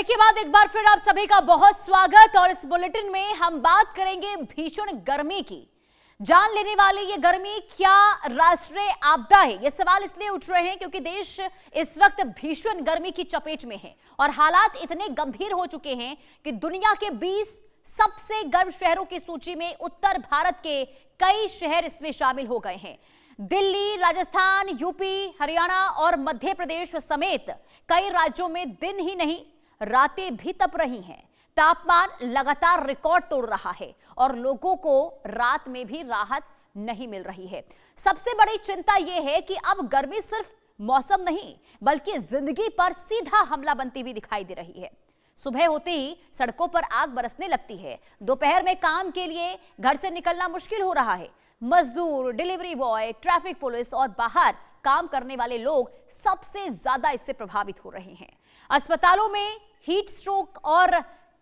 Break के बाद एक बार फिर आप सभी का बहुत स्वागत। और इस बुलेटिन में हम बात करेंगे भीषण गर्मी की। जान लेने वाली ये गर्मी क्या राष्ट्रीय आपदा है? ये सवाल इसलिए उठ रहे हैं क्योंकि देश इस वक्त भीषण गर्मी की चपेट में है और हालात इतने गंभीर हो चुके हैं कि दुनिया के 20 सबसे गर्म शहरों की सूची में उत्तर भारत के कई शहर इसमें शामिल हो गए हैं। दिल्ली, राजस्थान, यूपी, हरियाणा और मध्य प्रदेश समेत कई राज्यों में दिन ही नहीं रातें भी तप रही हैं। तापमान लगातार रिकॉर्ड तोड़ रहा है और लोगों को रात में भी राहत नहीं मिल रही है। सबसे बड़ी चिंता यह है कि अब गर्मी सिर्फ मौसम नहीं बल्कि जिंदगी पर सीधा हमला बनती हुई दिखाई दे रही है। सुबह होते ही सड़कों पर आग बरसने लगती है। दोपहर में काम के लिए घर से निकलना मुश्किल हो रहा है। मजदूर, डिलीवरी बॉय, ट्रैफिक पुलिस और बाहर काम करने वाले लोग सबसे ज्यादा इससे प्रभावित हो रहे हैं। अस्पतालों में हीट स्ट्रोक और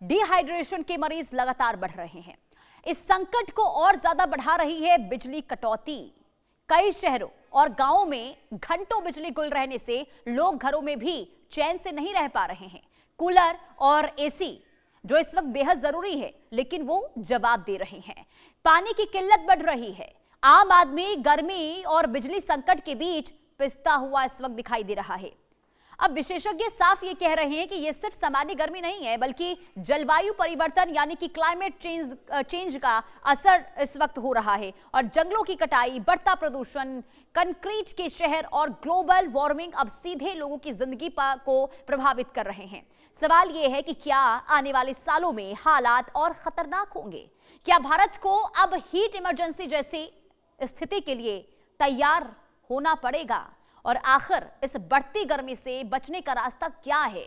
डिहाइड्रेशन के मरीज लगातार बढ़ रहे हैं। इस संकट को और ज्यादा बढ़ा रही है बिजली कटौती। कई शहरों और गांवों में घंटों बिजली गुल रहने से लोग घरों में भी चैन से नहीं रह पा रहे हैं। कूलर और एसी जो इस वक्त बेहद जरूरी है लेकिन वो जवाब दे रहे हैं। पानी की किल्लत बढ़ रही है। आम आदमी गर्मी और बिजली संकट के बीच पिसता हुआ इस वक्त दिखाई दे रहा है। अब विशेषज्ञ साफ ये कह रहे हैं कि ये सिर्फ सामान्य गर्मी नहीं है बल्कि जलवायु परिवर्तन यानी कि क्लाइमेट चेंज का असर इस वक्त हो रहा है और जंगलों की कटाई, बढ़ता प्रदूषण, कंक्रीट के शहर और ग्लोबल वार्मिंग अब सीधे लोगों की जिंदगी को प्रभावित कर रहे हैं। सवाल यह है कि क्या आने वाले सालों में हालात और खतरनाक होंगे? क्या भारत को अब हीट इमरजेंसी जैसी स्थिति के लिए तैयार होना पड़ेगा? और आखिर इस बढ़ती गर्मी से बचने का रास्ता क्या है?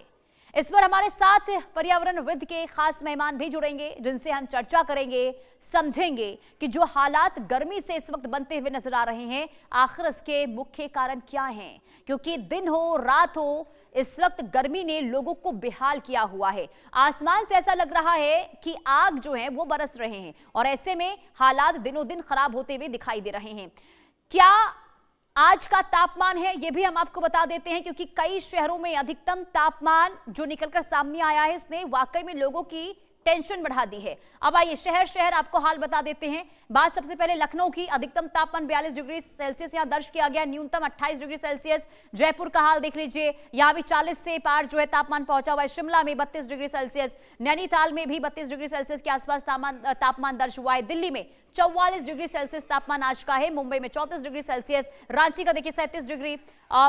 इस पर हमारे साथ पर्यावरणविद के खास मेहमान भी जुड़ेंगे जिनसे हम चर्चा करेंगे, समझेंगे कि जो हालात गर्मी से इस वक्त बनते हुए नजर आ रहे हैं आखिर इसके मुख्य कारण क्या हैं। क्योंकि दिन हो रात हो इस वक्त गर्मी ने लोगों को बेहाल किया हुआ है। आसमान से ऐसा लग रहा है कि आग जो है वो बरस रहे हैं और ऐसे में हालात दिनों दिन खराब होते हुए दिखाई दे रहे हैं। क्या आज का तापमान है ये भी हम आपको बता देते हैं क्योंकि कई शहरों में अधिकतम तापमान जो निकलकर सामने आया है उसने वाकई में लोगों की टेंशन बढ़ा दी है। अब आइए शहर शहर आपको हाल बता देते हैं। बात सबसे पहले लखनऊ की। अधिकतम तापमान 42 डिग्री सेल्सियस यहां दर्ज किया गया। न्यूनतम 28 डिग्री सेल्सियस। जयपुर का हाल देख लीजिए, यहां भी 40 से पार जो है तापमान पहुंचा हुआ है। शिमला में 32 डिग्री सेल्सियस। नैनीताल में भी 32 डिग्री सेल्सियस के आसपास तापमान दर्ज हुआ है। दिल्ली में 44 डिग्री सेल्सियस तापमान आज का है। मुंबई में 34 डिग्री सेल्सियस। रांची का देखिए 37 डिग्री।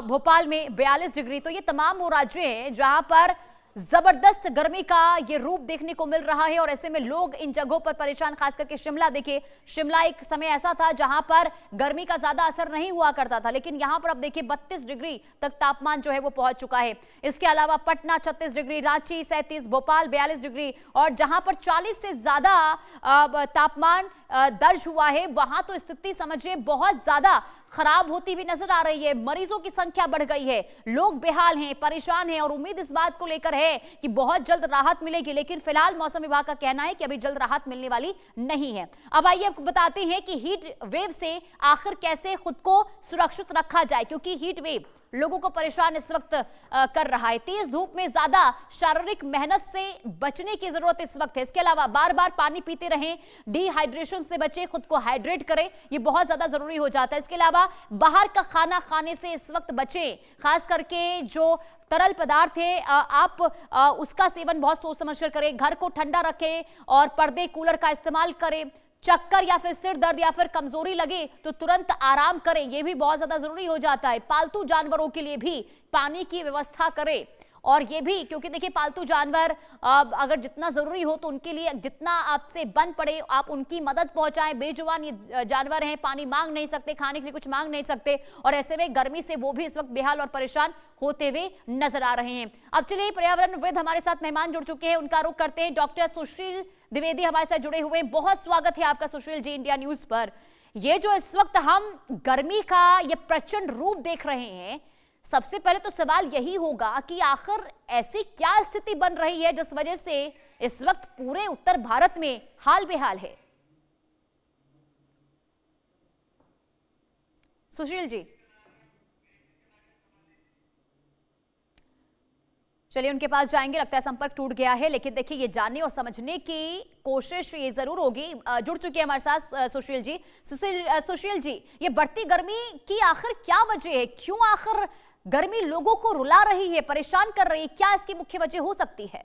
भोपाल में 42 डिग्री। तो ये तमाम वो राज्य हैं जहां पर जबरदस्त गर्मी का ये रूप देखने को मिल रहा है और ऐसे में लोग इन जगहों पर परेशान। खास करके शिमला देखिए, शिमला एक समय ऐसा था जहां पर गर्मी का ज्यादा असर नहीं हुआ करता था लेकिन यहां पर अब देखिए 32 डिग्री तक तापमान जो है वो पहुंच चुका है। इसके अलावा पटना 36 डिग्री, रांची 37, भोपाल 42 डिग्री और जहां पर 40 से ज्यादा तापमान दर्ज हुआ है वहां तो स्थिति समझिए बहुत ज्यादा खराब होती हुई नजर आ रही है। मरीजों की संख्या बढ़ गई है, लोग बेहाल हैं, परेशान हैं और उम्मीद इस बात को लेकर है कि बहुत जल्द राहत मिलेगी लेकिन फिलहाल मौसम विभाग का कहना है कि अभी जल्द राहत मिलने वाली नहीं है। अब आइए आपको बताते हैं कि हीट वेव से आखिर कैसे खुद को सुरक्षित रखा जाए क्योंकि हीट वेव लोगों को परेशान इस वक्त कर रहा है। तेज धूप में ज्यादा शारीरिक मेहनत से बचने की जरूरत इस वक्त है। इसके अलावा बार बार पानी पीते रहें, डिहाइड्रेशन से बचें, खुद को हाइड्रेट करें, ये बहुत ज्यादा जरूरी हो जाता है। इसके अलावा बाहर का खाना खाने से इस वक्त बचें। खास करके जो तरल पदार्थ है आप उसका सेवन बहुत सोच समझ कर करें। घर को ठंडा रखें और पर्दे, कूलर का इस्तेमाल करें। चक्कर या फिर सिर दर्द या फिर कमजोरी लगे तो तुरंत आराम करें, यह भी बहुत ज्यादा जरूरी हो जाता है। पालतू जानवरों के लिए भी पानी की व्यवस्था करें और ये भी क्योंकि देखिए पालतू जानवर अगर जितना जरूरी हो तो उनके लिए जितना आपसे बन पड़े आप उनकी मदद पहुंचाएं। बेजुबान ये जानवर हैं, पानी मांग नहीं सकते, खाने के लिए कुछ मांग नहीं सकते और ऐसे में गर्मी से वो भी इस वक्त बेहाल और परेशान होते हुए नजर आ रहे हैं। अब चलिए पर्यावरणविद हमारे साथ मेहमान जुड़ चुके हैं, उनका रुख करते हैं। डॉक्टर सुशील द्विवेदी हमारे साथ जुड़े हुए हैं। बहुत स्वागत है आपका सुशील जी इंडिया न्यूज पर। ये जो इस वक्त हम गर्मी का ये प्रचंड रूप देख रहे हैं, सबसे पहले तो सवाल यही होगा कि आखिर ऐसी क्या स्थिति बन रही है जिस वजह से इस वक्त पूरे उत्तर भारत में हाल बेहाल है? सुशील जी। चलिए उनके पास जाएंगे, लगता है संपर्क टूट गया है। लेकिन देखिए ये जानने और समझने की कोशिश ये जरूर होगी। जुड़ चुके हैं हमारे साथ सुशील जी। सुशील जी, ये बढ़ती गर्मी की आखिर क्या वजह है? क्यों आखिर गर्मी लोगों को रुला रही है, परेशान कर रही है? क्या इसकी मुख्य वजह हो सकती है?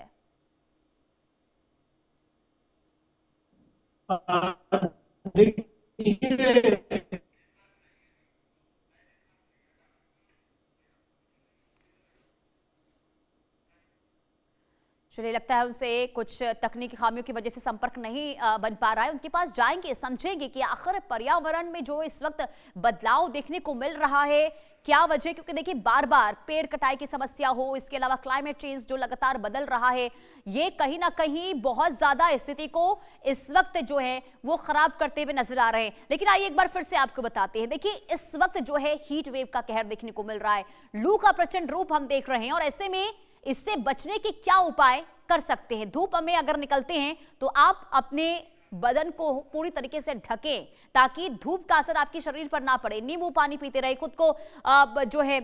चलिए लगता है उनसे कुछ तकनीकी खामियों की वजह से संपर्क नहीं बन पा रहा है। उनके पास जाएंगे, समझेंगे कि आखिर पर्यावरण में जो इस वक्त बदलाव देखने को मिल रहा है क्या वजह। क्योंकि देखिए बार बार पेड़ कटाई की समस्या हो, इसके अलावा क्लाइमेट चेंज जो लगातार बदल रहा है, ये कहीं ना कहीं बहुत ज्यादा स्थिति को इस वक्त जो है वो खराब करते हुए नजर आ रहे हैं। लेकिन आइए एक बार फिर से आपको बताते हैं। देखिए इस वक्त जो है हीट वेव का कहर देखने को मिल रहा है, लू का प्रचंड रूप हम देख रहे हैं। और ऐसे में इससे बचने के क्या उपाय कर सकते हैं? धूप में अगर निकलते हैं तो आप अपने बदन को पूरी तरीके से ढकें ताकि धूप का असर आपके शरीर पर ना पड़े। नींबू पानी पीते रहे, खुद को जो है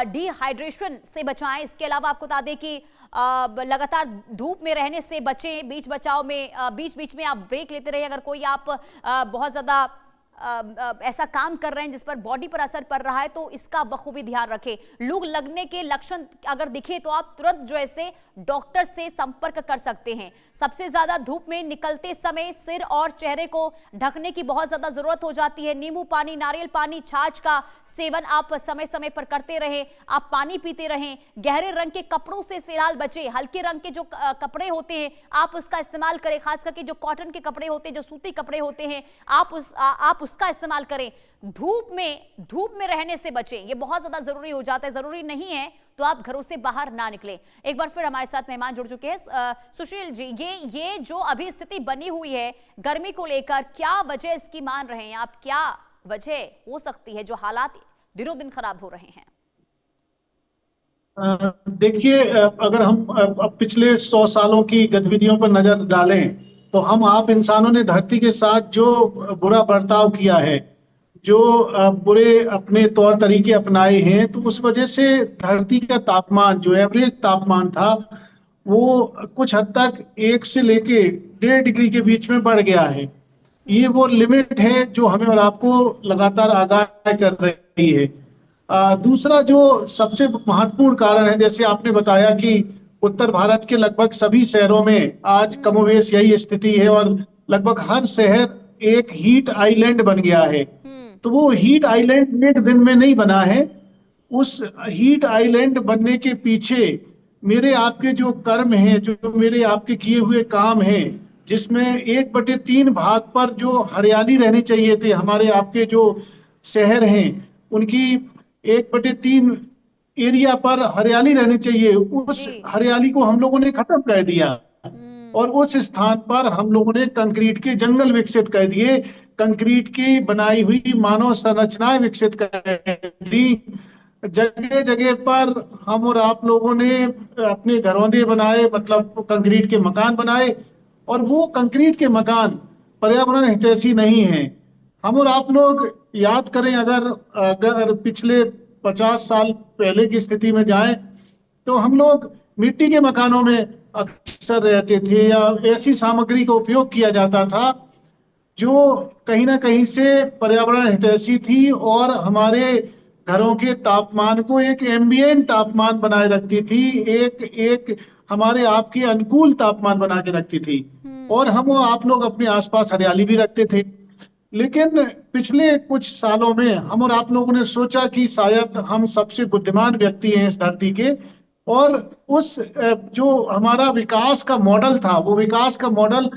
डिहाइड्रेशन से बचाएं। इसके अलावा आपको बता दें कि लगातार धूप में रहने से बचें। बीच बचाव में बीच बीच में आप ब्रेक लेते रहे। अगर कोई आप बहुत ज्यादा ऐसा काम कर रहे हैं जिस पर बॉडी पर असर पड़ रहा है तो इसका बखूबी ध्यान रखें। लू लगने के लक्षण अगर दिखे तो आप तुरंत जो ऐसे डॉक्टर से संपर्क कर सकते हैं। सबसे ज्यादा धूप में निकलते समय सिर और चेहरे को ढकने की बहुत ज्यादा जरूरत हो जाती है। नींबू पानी, नारियल पानी, छाछ का सेवन आप समय समय पर करते रहें। आप पानी पीते रहें। गहरे रंग के कपड़ों से फिलहाल बचें। हल्के रंग के जो कपड़े होते हैं आप उसका इस्तेमाल करें। खास करके जो कॉटन के कपड़े होते हैं, जो सूती कपड़े होते हैं, आप उसका इस्तेमाल करें। धूप में रहने से बचें, ये बहुत ज्यादा जरूरी हो जाता है। जरूरी नहीं है तो आप घरों से बाहर ना निकलें। एक बार फिर हमारे साथ मेहमान जुड़ चुके हैं। सुशील जी, ये जो अभी स्थिति बनी हुई है गर्मी को लेकर, क्या वजह इसकी मान रहे हैं आप? क्या वजह हो सकती है जो हालात दिनों दिन खराब हो रहे हैं? देखिए, अगर हम अब पिछले 100 सालों की गतिविधियों पर नजर डालें तो हम आप इंसानों ने धरती के साथ जो बुरा बर्ताव किया है, जो बुरे अपने तौर तरीके अपनाए हैं, तो उस वजह से धरती का तापमान जो एवरेज तापमान था वो कुछ हद तक 1 से लेके 1.5 डिग्री के बीच में बढ़ गया है। ये वो लिमिट है जो हमें और आपको लगातार आगाह कर रही है। दूसरा जो सबसे महत्वपूर्ण कारण है, जैसे आपने बताया कि उत्तर भारत के लगभग सभी शहरों में आज कमोवेश यही स्थिति है और लगभग हर शहर एक हीट आइलैंड बन गया है। तो वो हीट आइलैंड एक दिन में नहीं बना है। उस हीट आइलैंड बनने के पीछे मेरे आपके जो कर्म हैं, जो मेरे आपके किए हुए काम हैं, जिसमें 1/3 भाग पर जो हरियाली रहनी चाहिए थी, हमारे आपके जो शहर हैं उनकी 1/3 एरिया पर हरियाली रहनी चाहिए, उस हरियाली को हम लोगों ने खत्म कर दिया और उस स्थान पर हम लोगों ने कंक्रीट के जंगल विकसित कर दिए, कंक्रीट की बनाई हुई मानव संरचनाएं विकसित कर दी। जगह जगह पर हम और आप लोगों ने अपने घरौंदे बनाए, मतलब कंक्रीट के मकान बनाए, और वो कंक्रीट के मकान पर्यावरण हितैषी नहीं है। हम और आप लोग याद करें, अगर पिछले 50 साल पहले की स्थिति में जाएं तो हम लोग मिट्टी के मकानों में अक्सर रहते थे या ऐसी सामग्री का उपयोग किया जाता था जो कहीं ना कहीं से पर्यावरण हितैषी थी और हमारे घरों के तापमान को एक एम्बिएंट तापमान बनाए रखती थी, एक हमारे आपके अनुकूल तापमान बना के रखती थी। और हम आप लोग अपने आसपास हरियाली भी रखते थे। लेकिन पिछले कुछ सालों में हम और आप लोगों ने सोचा कि शायद हम सबसे बुद्धिमान व्यक्ति हैं इस धरती के, और उस जो हमारा विकास का मॉडल था, वो विकास का मॉडल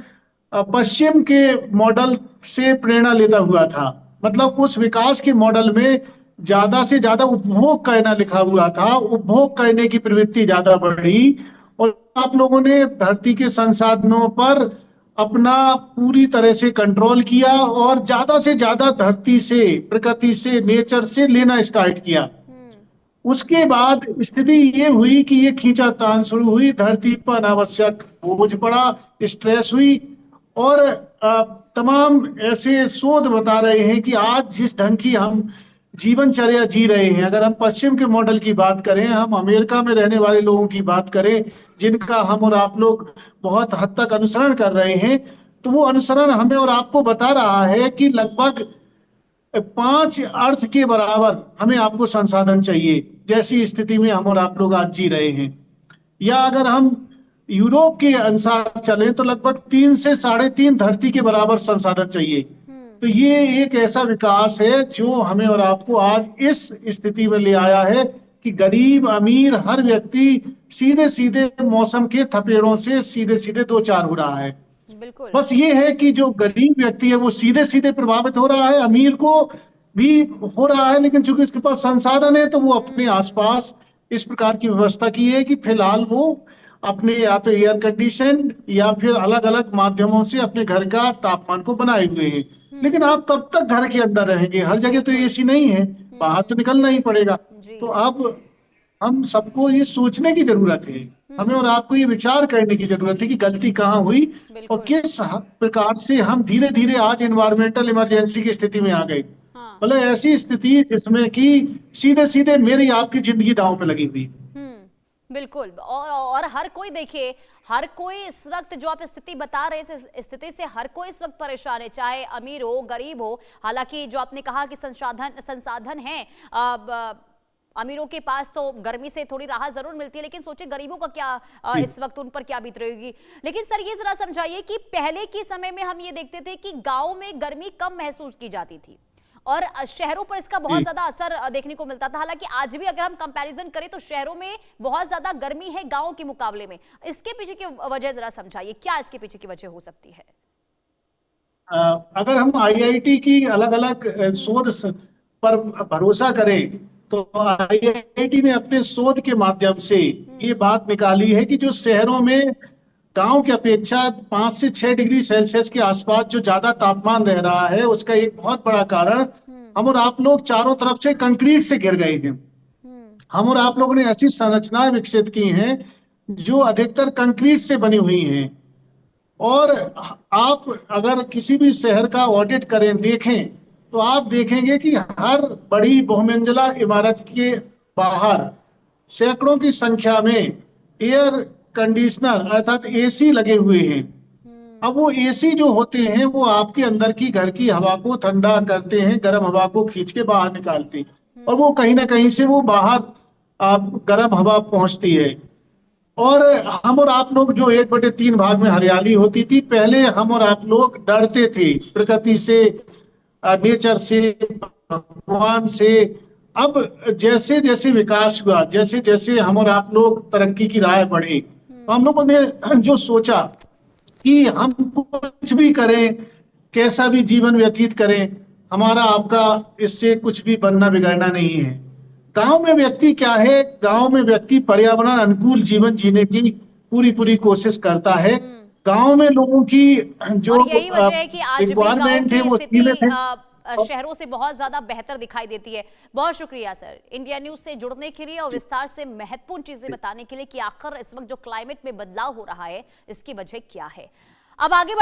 पश्चिम के मॉडल से प्रेरणा लेता हुआ था। मतलब उस विकास के मॉडल में ज्यादा से ज्यादा उपभोग करना लिखा हुआ था, उपभोग करने की प्रवृत्ति ज्यादा बढ़ी और आप लोगों ने धरती के संसाधनों पर अपना पूरी तरह से कंट्रोल किया और ज्यादा से ज्यादा धरती से, प्रकृति से, नेचर से लेना स्टार्ट किया। उसके बाद स्थिति ये हुई कि ये खींचातान शुरू हुई, धरती पर अनावश्यक बोझ पड़ा, स्ट्रेस हुई और तमाम ऐसे शोध बता रहे हैं कि आज जिस ढंग की हम जीवनचर्या जी रहे हैं। अगर हम पश्चिम के मॉडल की बात करें, हम अमेरिका में रहने वाले लोगों की बात करें, जिनका हम और आप लोग बहुत हद तक अनुसरण कर रहे हैं, तो वो अनुसरण हमें और आपको बता रहा है कि लगभग 5 अर्थ के बराबर हमें आपको संसाधन चाहिए, जैसी स्थिति में हम और आप लोग आज जी रहे हैं। या अगर हम यूरोप के अनुसार चलें तो लगभग 3 से 3.5 धरती के बराबर संसाधन चाहिए। तो ये एक ऐसा विकास है जो हमें और आपको आज इस स्थिति में ले आया है कि गरीब अमीर हर व्यक्ति सीधे सीधे मौसम के थपेड़ों से सीधे सीधे दो चार हो रहा है। बिल्कुल। बस ये है कि जो गरीब व्यक्ति है वो सीधे सीधे प्रभावित हो रहा है, अमीर को भी हो रहा है, लेकिन चूंकि उसके पास संसाधन है तो वो अपने आसपास इस प्रकार की व्यवस्था की है कि फिलहाल वो अपने या तो एयर कंडीशन या फिर अलग अलग माध्यमों से अपने घर का तापमान को बनाए हुए हैं। लेकिन आप कब तक घर के अंदर रहेंगे? हर जगह तो एसी नहीं है, बाहर तो निकलना ही पड़ेगा। तो अब हम सबको ये सोचने की जरूरत है, हमें और आपको ये विचार करने की जरूरत है कि गलती कहाँ हुई और किस प्रकार से हम धीरे धीरे आज एनवायरमेंटल इमरजेंसी की स्थिति में आ गए। मतलब ऐसी स्थिति जिसमें कि सीधे सीधे मेरी आपकी जिंदगी दांव पे लगी हुई। बिल्कुल। और हर कोई देखिए, हर कोई इस वक्त जो आप स्थिति बता रहे हैं, इस स्थिति से हर कोई इस वक्त परेशान है, चाहे अमीर हो गरीब हो। हालांकि जो आपने कहा कि संसाधन है, अमीरों के पास तो गर्मी से थोड़ी राहत जरूर मिलती है, लेकिन सोचिए गरीबों का क्या इस वक्त उन पर क्या बीत रही होगी। लेकिन सर ये जरा समझाइए कि पहले के समय में हम ये देखते थे कि गांव में गर्मी कम महसूस की जाती थी और शहरों पर इसका बहुत ज्यादा असर देखने को मिलता था। हालांकि आज भी अगर हम कंपैरिजन करें तो शहरों में बहुत ज्यादा गर्मी है गांव के मुकाबले में। इसके पीछे की वजह जरा समझाइए, क्या इसके पीछे की वजह हो सकती है? अगर हम आईआईटी की अलग अलग शोध पर भरोसा करें तो आईआईटी ने अपने शोध के माध्यम से ये बात निकाली है कि जो शहरों में गांव की अपेक्षा 5 से 6 डिग्री सेल्सियस के आसपास जो ज्यादा तापमान रह रहा है, उसका एक बहुत बड़ा कारण हम और आप लोग चारों तरफ से कंक्रीट से घिर गए हैं। हम और आप लोगों ने ऐसी संरचनाएं विकसित की हैं जो अधिकतर कंक्रीट से बनी हुई हैं। और आप अगर किसी भी शहर का ऑडिट करें, देखें, तो आप देखेंगे कि हर बड़ी बहुमंजिला इमारत के बाहर सैकड़ों की संख्या में एयर कंडीशनर अर्थात एसी लगे हुए हैं। अब वो एसी जो होते हैं वो आपके अंदर की घर की हवा को ठंडा करते हैं, गर्म हवा को खींच के बाहर निकालते हैं और वो कहीं ना कहीं से वो बाहर गर्म हवा पहुंचती है। और हम और आप लोग जो 1/3 भाग में हरियाली होती थी, पहले हम और आप लोग डरते थे प्रकृति से, नेचर से, भगवान से। अब जैसे जैसे विकास हुआ, जैसे जैसे हम और आप लोग तरक्की की राह बढ़े, तो हम लोगों ने जो सोचा कि हम कुछ भी करें, कैसा भी जीवन व्यतीत करें, हमारा आपका इससे कुछ भी बनना बिगड़ना नहीं है। गांव में व्यक्ति क्या है, गांव में व्यक्ति पर्यावरण अनुकूल जीवन जीने की पूरी कोशिश करता है। गांव में लोगों की जो यही वजह है कि आज भी गांव की वो स्थिति शहरों से बहुत ज्यादा बेहतर दिखाई देती है। बहुत शुक्रिया सर, इंडिया न्यूज से जुड़ने के लिए और विस्तार से महत्वपूर्ण चीजें बताने के लिए कि आखिर इस वक्त जो क्लाइमेट में बदलाव हो रहा है इसकी वजह क्या है। अब आगे बढ़ते